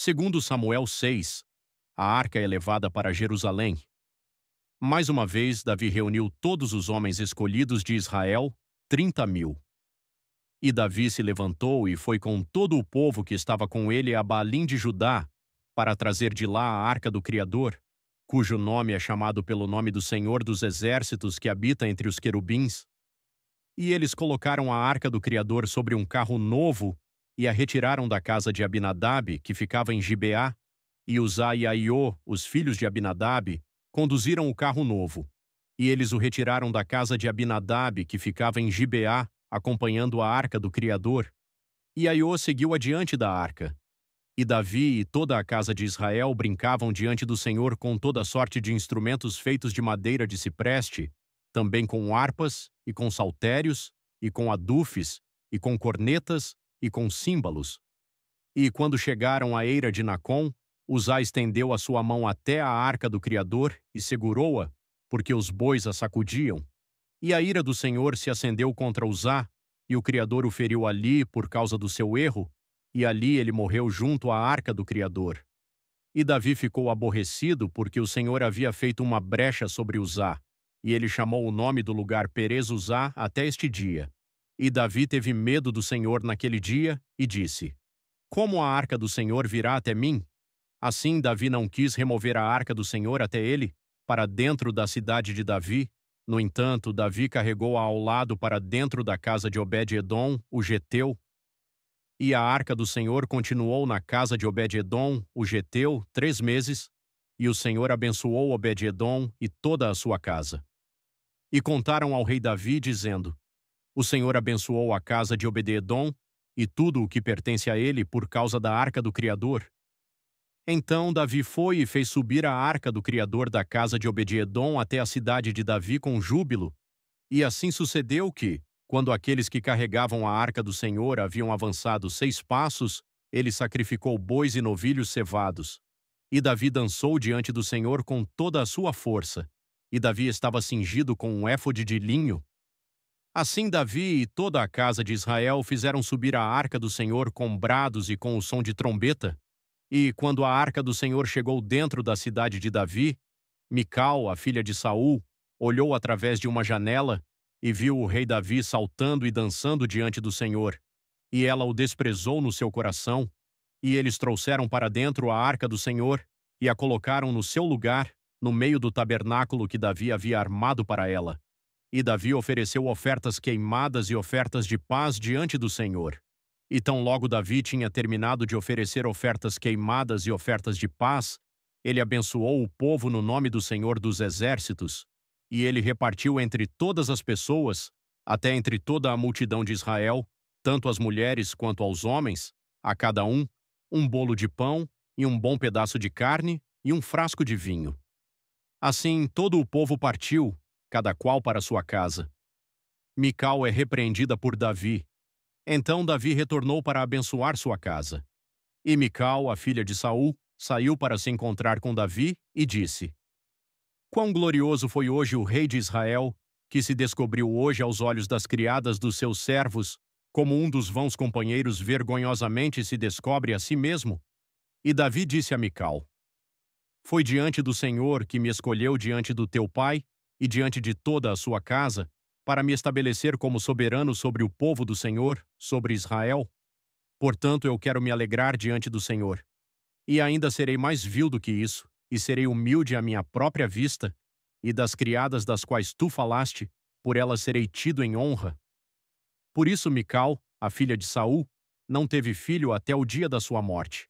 Segundo Samuel 6, a arca é levada para Jerusalém. Mais uma vez, Davi reuniu todos os homens escolhidos de Israel, 30.000. E Davi se levantou e foi com todo o povo que estava com ele a Baalim de Judá, para trazer de lá a arca do Criador, cujo nome é chamado pelo nome do Senhor dos Exércitos que habita entre os querubins. E eles colocaram a arca do Criador sobre um carro novo e a retiraram da casa de Abinadab, que ficava em Gibeá, e Uzá e Aiô, os filhos de Abinadab, conduziram o carro novo. E eles o retiraram da casa de Abinadab, que ficava em Gibeá, acompanhando a arca do Criador. E Aiô seguiu adiante da arca. E Davi e toda a casa de Israel brincavam diante do Senhor com toda sorte de instrumentos feitos de madeira de cipreste, também com harpas, e com saltérios, e com adufes, e com cornetas, e com símbalos. E quando chegaram à eira de Nacon, Uzá estendeu a sua mão até a arca do Criador e segurou-a, porque os bois a sacudiam. E a ira do Senhor se acendeu contra Uzá, e o Criador o feriu ali por causa do seu erro, e ali ele morreu junto à arca do Criador. E Davi ficou aborrecido porque o Senhor havia feito uma brecha sobre Uzá, e ele chamou o nome do lugar Perez Uzá até este dia. E Davi teve medo do Senhor naquele dia e disse: Como a arca do Senhor virá até mim? Assim Davi não quis remover a arca do Senhor até ele, para dentro da cidade de Davi. No entanto, Davi carregou-a ao lado para dentro da casa de Obed-edom, o geteu. E a arca do Senhor continuou na casa de Obed-edom, o geteu, 3 meses, e o Senhor abençoou Obed-edom e toda a sua casa. E contaram ao rei Davi, dizendo: O Senhor abençoou a casa de Obed-edom e tudo o que pertence a ele por causa da arca do Criador. Então Davi foi e fez subir a arca do Criador da casa de Obed-edom até a cidade de Davi com júbilo. E assim sucedeu que, quando aqueles que carregavam a arca do Senhor haviam avançado 6 passos, ele sacrificou bois e novilhos cevados. E Davi dançou diante do Senhor com toda a sua força. E Davi estava cingido com um éfode de linho. Assim Davi e toda a casa de Israel fizeram subir a arca do Senhor com brados e com o som de trombeta. E, quando a arca do Senhor chegou dentro da cidade de Davi, Mical, a filha de Saul, olhou através de uma janela e viu o rei Davi saltando e dançando diante do Senhor. E ela o desprezou no seu coração. E eles trouxeram para dentro a arca do Senhor e a colocaram no seu lugar, no meio do tabernáculo que Davi havia armado para ela. E Davi ofereceu ofertas queimadas e ofertas de paz diante do Senhor. E tão logo Davi tinha terminado de oferecer ofertas queimadas e ofertas de paz, ele abençoou o povo no nome do Senhor dos Exércitos, e ele repartiu entre todas as pessoas, até entre toda a multidão de Israel, tanto as mulheres quanto aos homens, a cada um bolo de pão, e um bom pedaço de carne, e um frasco de vinho. Assim todo o povo partiu, cada qual para sua casa. Mical é repreendida por Davi. Então Davi retornou para abençoar sua casa. E Mical, a filha de Saul, saiu para se encontrar com Davi e disse: Quão glorioso foi hoje o rei de Israel, que se descobriu hoje aos olhos das criadas dos seus servos, como um dos vãos companheiros vergonhosamente se descobre a si mesmo. E Davi disse a Mical: Foi diante do Senhor que me escolheu diante do teu pai e diante de toda a sua casa, para me estabelecer como soberano sobre o povo do Senhor, sobre Israel. Portanto, eu quero me alegrar diante do Senhor. E ainda serei mais vil do que isso, e serei humilde à minha própria vista, e das criadas das quais tu falaste, por elas serei tido em honra. Por isso Mical, a filha de Saul, não teve filho até o dia da sua morte.